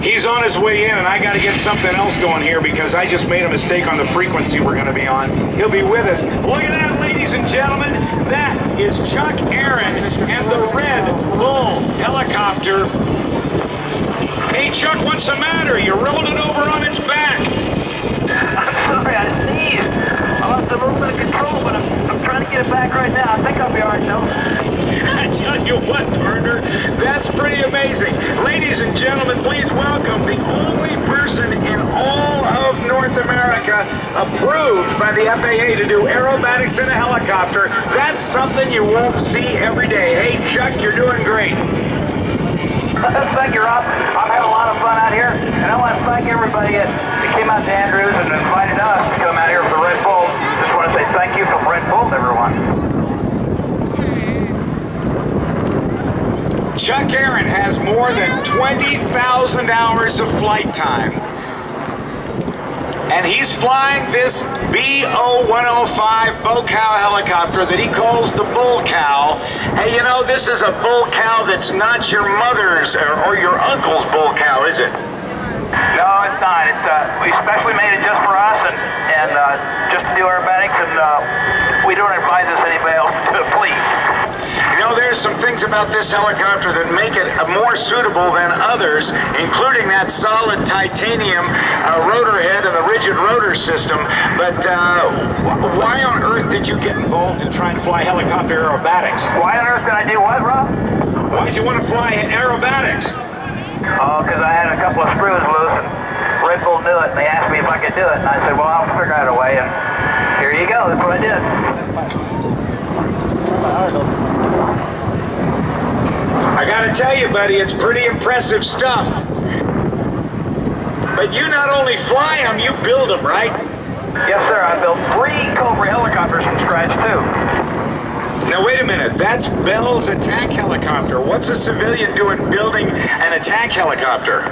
He's on his way in, and I got to get something else going here because I just made a mistake on the frequency we're going to be on. He'll be with us. Look at that, ladies and gentlemen. That is Chuck Aaron and the Red Bull helicopter. Hey, Chuck, what's the matter? You're rolling it over on its back. I'm sorry, I didn't see you. I lost a little bit of control, but I'm trying to get it back right now. I think I'll be all right, though. I tell you what, partner, that's pretty amazing. Ladies and gentlemen, please welcome the only person in all of North America approved by the FAA to do aerobatics in a helicopter. That's something you won't see every day. Hey, Chuck, you're doing great. Thank you, Rob. I've had a lot of fun out here, and I want to thank everybody that came out to Andrews and invited us to come out here for the Red Bull. Just want to say thank you from Red Bull, everyone. Chuck Aaron has more than 20,000 hours of flight time. And he's flying this BO-105 Bull Cow helicopter that he calls the Bull Cow. Hey, you know, this is a Bull Cow that's not your mother's or your uncle's Bull Cow, is it? No, it's not. We specially made it just for us and just to do aerobatics, and we don't advise this anybody else to do it, please. You know, there's some things about this helicopter that make it more suitable than others, including that solid titanium rotor head and the rigid rotor system. But why on earth did you get involved in trying to fly helicopter aerobatics? Why on earth did I do what, Rob? Why did you want to fly aerobatics? Oh, because I had a couple of screws loose, and Red Bull knew it, and they asked me if I could do it, and I said, well, I'll figure out a way, and here you go, that's what I did. I gotta tell you, buddy, it's pretty impressive stuff. But you not only fly them, you build them, right? Yes, sir. I built 3 Cobra helicopters from scratch, too. Now, wait a minute. That's Bell's attack helicopter. What's a civilian doing building an attack helicopter?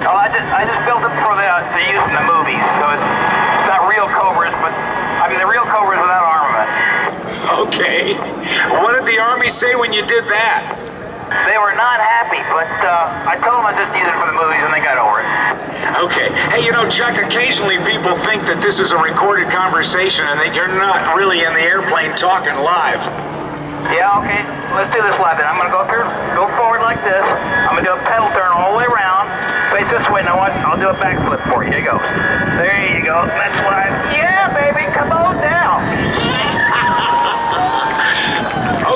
Oh, I just built it for the use in the movies. So it's not real Cobras, but I mean the real Cobras without armament. Okay. What did the Army say when you did that? They were not happy, but I told them I just used it for the movies, and they got over it. Okay. Hey, you know, Chuck, occasionally people think that this is a recorded conversation and that you're not really in the airplane talking live. Yeah, okay. Let's do this live then. I'm going to go up here, go forward like this. I'm going to do a pedal turn all the way around. Face this way. Now watch. I'll do a backflip for you. Here you go. There you go. That's live. Yeah, baby. Come on down.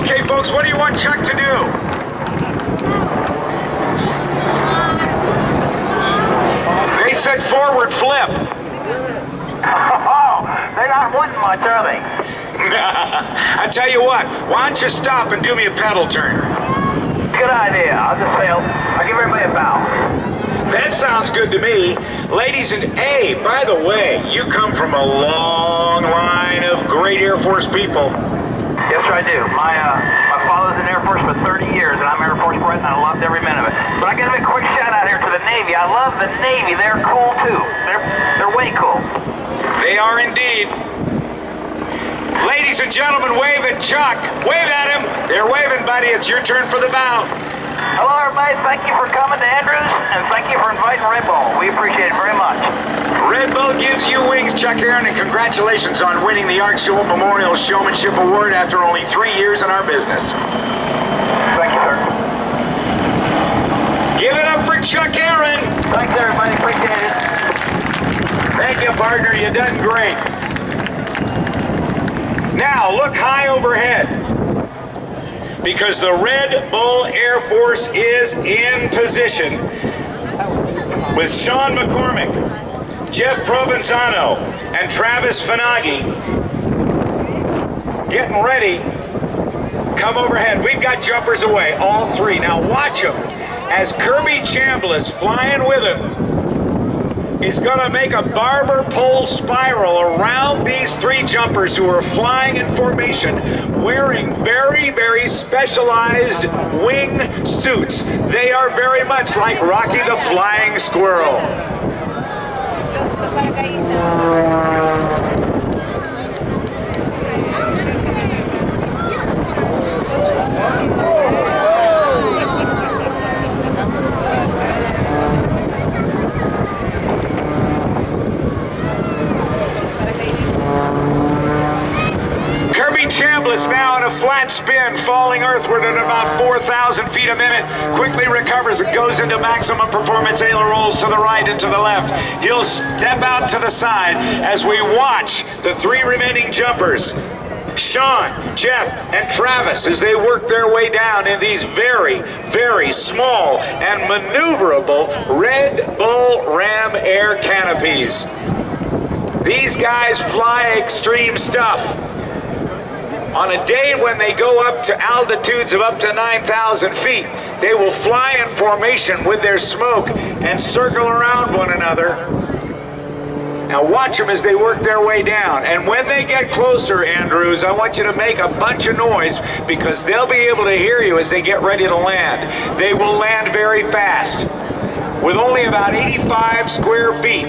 Okay, folks, what do you want Chuck to do? They said forward flip. Oh, they're not wanting much, are they? I tell you what, why don't you stop and do me a pedal turn? Good idea. I'll just say, I'll give everybody a bow. That sounds good to me. Ladies and, hey, by the way, you come from a long line of great Air Force people. Yes, sir, I do. My father was in the Air Force for 30 years, and I'm Air Force bred, and I loved every minute of it. But I got to make a quick shout out here to the Navy. I love the Navy. They're cool, too. They're way cool. They are indeed. Ladies and gentlemen, wave at Chuck. Wave at him. They're waving, buddy. It's your turn for the bow. Hello, everybody. Thank you for coming to Andrews, and thank you for inviting Red Bull. We appreciate it very much. Red Bull gives you wings, Chuck Aaron, and congratulations on winning the Art School Memorial Showmanship Award after only 3 years in our business. Thank you, sir. Give it up for Chuck Aaron. Thanks, everybody. Appreciate it. Thank you, partner. You done great. Now, look high overhead, because the Red Bull Air Force is in position with Sean McCormick, Jeff Provenzano, and Travis Finaghi getting ready. Come overhead. We've got jumpers away, all 3. Now watch them as Kirby Chambliss, flying with him, is going to make a barber pole spiral around these 3 jumpers who are flying in formation, wearing very, very specialized wing suits. They are very much like Rocky the Flying Squirrel. flat spin, falling earthward at about 4,000 feet a minute, quickly recovers and goes into maximum performance ailer rolls to the right and to the left. He'll step out to the side as we watch the three remaining jumpers, Sean, Jeff, and Travis, as they work their way down in these very, very small and maneuverable Red Bull Ram Air canopies. These guys fly extreme stuff. On a day when they go up to altitudes of up to 9,000 feet, they will fly in formation with their smoke and circle around one another. Now watch them as they work their way down. And when they get closer, Andrews, I want you to make a bunch of noise because they'll be able to hear you as they get ready to land. They will land very fast. With only about 85 square feet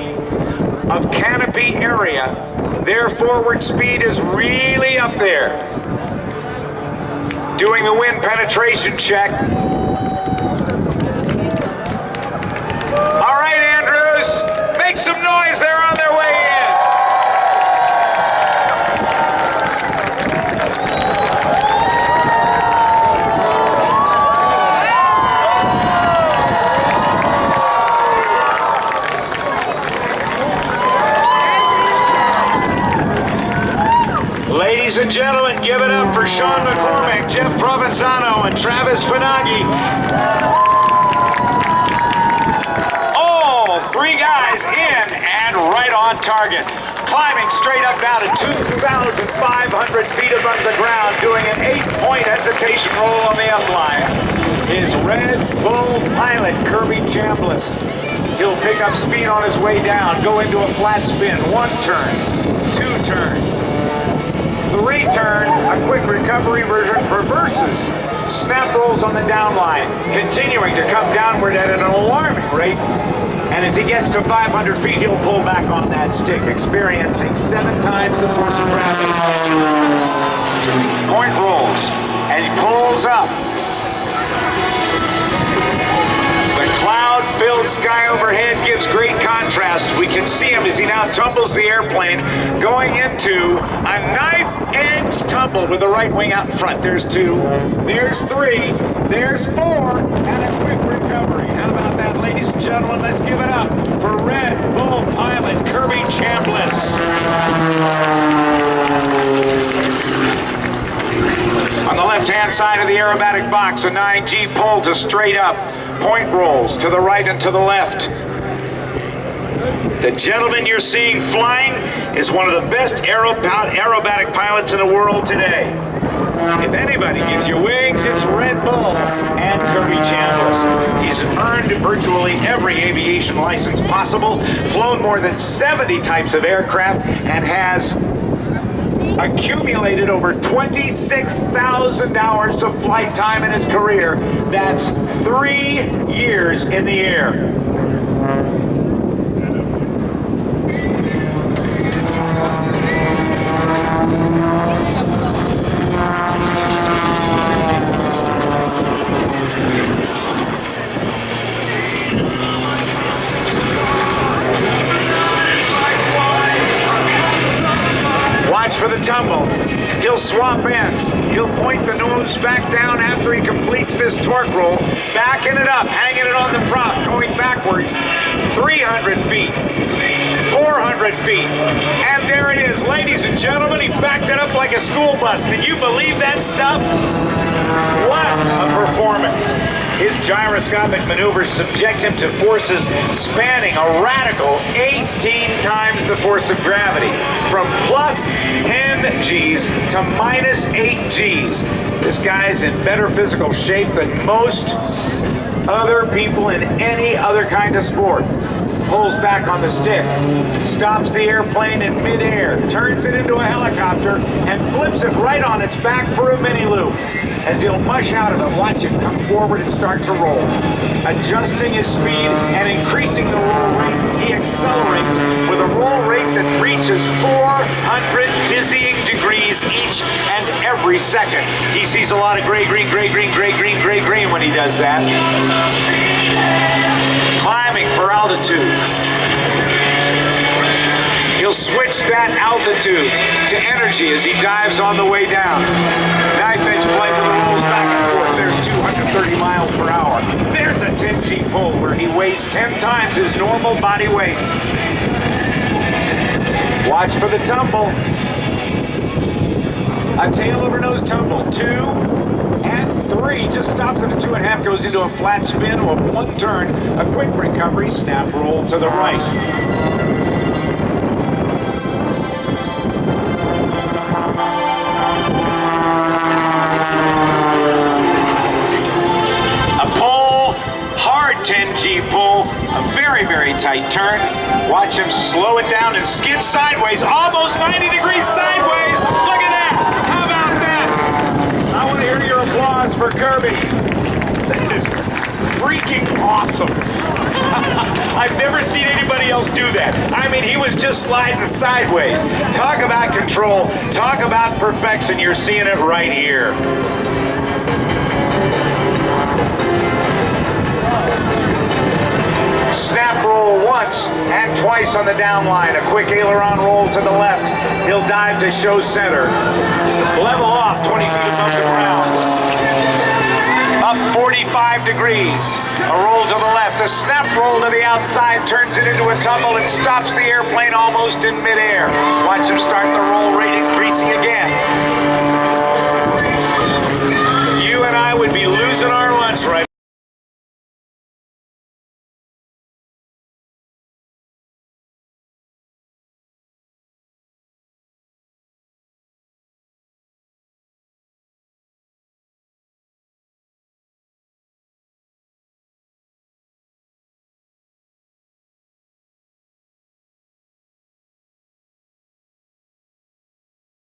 of canopy area, their forward speed is really up there. Doing the wind penetration check. All right, Andrews, make some noise. They're on their way in. Ladies and gentlemen, give it up for Sean McCormick, Jeff Provenzano, and Travis Finaghi. All three guys in and right on target. Climbing straight up now to 2,500 feet above the ground, doing an 8-point hesitation roll on the upline, is Red Bull pilot Kirby Chambliss. He'll pick up speed on his way down, go into a flat spin, 1 turn, 2 turn, 3 turn, a quick recovery version, reverses, snap rolls on the downline, continuing to come downward at an alarming rate. And as he gets to 500 feet, he'll pull back on that stick, experiencing 7 times the force of gravity. Point rolls, and he pulls up. The cloud-filled sky overhead gives great contrast. We can see him as he now tumbles the airplane, going into a knife-edge tumble with the right wing out in front. There's 2, there's 3, there's 4, and a quick recovery. How about that, ladies and gentlemen? Let's give it up for Red Bull pilot Kirby Chambliss. On the left-hand side of the aerobatic box, a 9G pull to straight up. Point rolls to the right and to the left. The gentleman you're seeing flying is one of the best aerobatic pilots in the world today. If anybody gives you wings, it's Red Bull and Kirby Chambliss. He's earned virtually every aviation license possible, flown more than 70 types of aircraft, and has accumulated over 26,000 hours of flight time in his career. That's 3 years in the air. For the tumble. He'll swap ends. He'll point the nose back down after he completes this torque roll, backing it up, hanging it on the prop, going backwards 300 feet, 400 feet, and there it is. Ladies and gentlemen, he backed it up like a school bus. Can you believe that stuff? What a performance. His gyroscopic maneuvers subject him to forces spanning a radical 18 times the force of gravity, from plus 10 Gs to minus 8 Gs. This guy's in better physical shape than most other people in any other kind of sport. Pulls back on the stick, stops the airplane in midair, turns it into a helicopter, and flips it right on its back for a mini loop. As he'll mush out of it, watch it come forward and start to roll. Adjusting his speed and increasing the roll rate, he accelerates with a roll rate that reaches 400 dizzying degrees each and every second. He sees a lot of gray, green, gray, green, gray, green, gray, green when he does that. Climbing for altitude. He'll switch that altitude to energy as he dives on the way down. Knife edge flight with the rolls back and forth. There's 230 miles per hour. There's a 10G pull where he weighs 10 times his normal body weight. Watch for the tumble. A tail over nose tumble. 2 and 3. Just stops at a 2.5. Goes into a flat spin of 1 turn. A quick recovery. Snap roll to the right. A pull. Hard 10G pull. A very, very tight turn. Watch him slow it down and skid sideways. Almost 90 degrees sideways. Look at that. How about that? I want to hear your applause for Kirby. That is freaking awesome. I've never seen anybody else do that. I mean, he was just sliding sideways. Talk about control. Talk about perfection. You're seeing it right here. Snap roll once and twice on the down line. A quick aileron roll to the left. He'll dive to show center. Level off 20 feet above the ground. Up 45 degrees. A roll to the left. A snap roll to the outside. Turns it into a tumble and stops the airplane almost in midair. Watch him start the roll rate increasing again. You and I would be losing our lunch right now.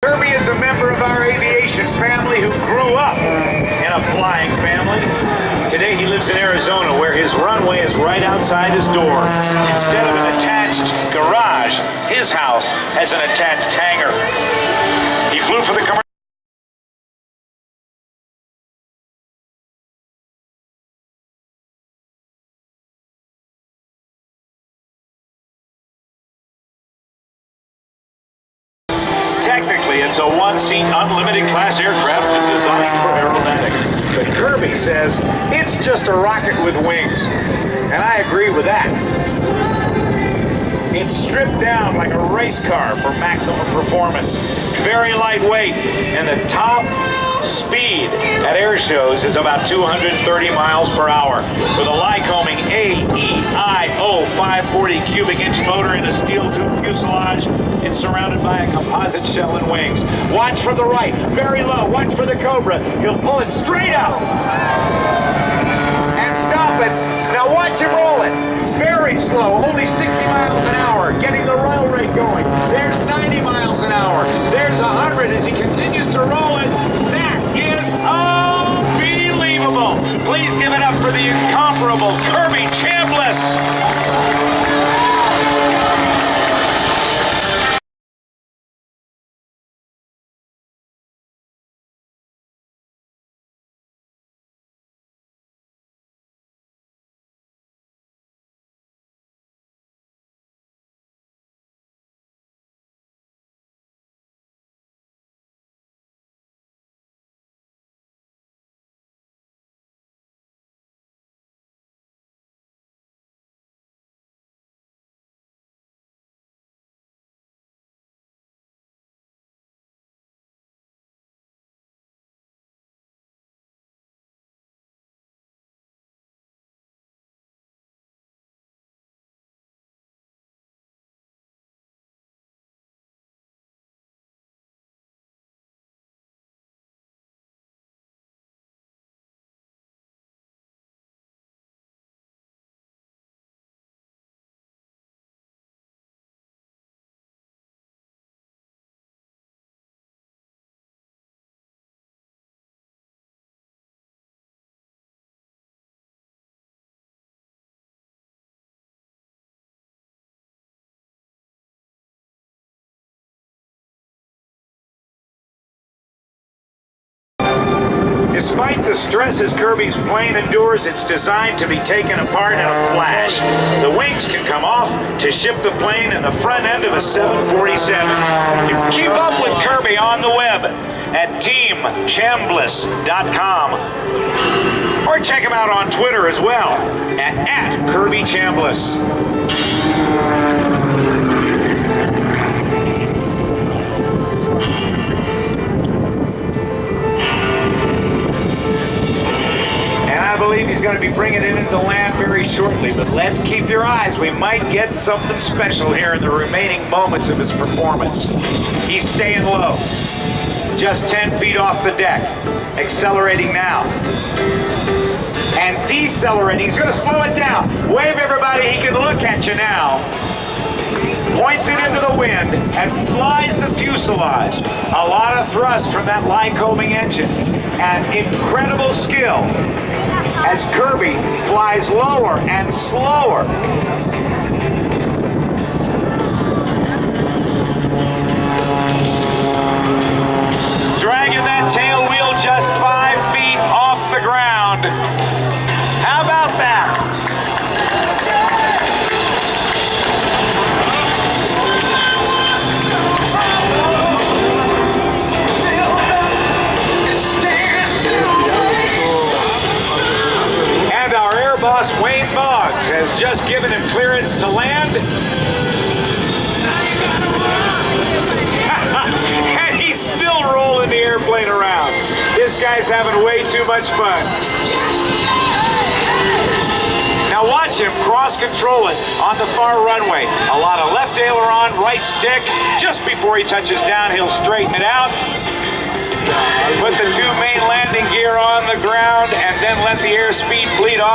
Kirby is a member of our aviation family who grew up in a flying family. Today he lives in Arizona where his runway is right outside his door. Instead of an attached garage, his house has an attached hangar. He flew for the commercial. Technically, it's a one-seat unlimited class aircraft designed for aerobatics. But Kirby says it's just a rocket with wings. And I agree with that. It's stripped down like a race car for maximum performance. Very lightweight, and the top speed at air shows is about 230 miles per hour. With a Lycoming AEIO 540 cubic inch motor and a steel tube fuselage, it's surrounded by a composite shell and wings. Watch from the right, very low. Watch for the Cobra. He'll pull it straight up and stop it. Now watch him roll it. Very slow, only 60 miles an hour, getting the roll rate going. There's 90 miles an hour. There's 100 as he continues to roll it. That is unbelievable. Please give it up for the incomparable Kirby Chambliss. Despite the stresses Kirby's plane endures, it's designed to be taken apart in a flash. The wings airbags can come off to ship the plane in the front end of a 747. You can keep up with Kirby on the web at teamchambliss.com. Or check him out on Twitter as well at Kirby Chambliss. I believe he's going to be bringing it into land very shortly, but let's keep your eyes. We might get something special here in the remaining moments of his performance. He's staying low, just 10 feet off the deck, accelerating now, and decelerating. He's going to slow it down. Wave everybody, he can look at you now. Points it into the wind and flies the fuselage. A lot of thrust from that Lycoming engine and incredible skill as Kirby flies lower and slower. Dragging that tail wheel just 5 feet off the ground. How about that? Boss Wayne Boggs has just given him clearance to land. And he's still rolling the airplane around. This guy's having way too much fun. Now watch him cross-control it on the far runway. A lot of left aileron, right stick. Just before he touches down, he'll straighten it out. Put the two main landing gear on the ground and then let the airspeed bleed off.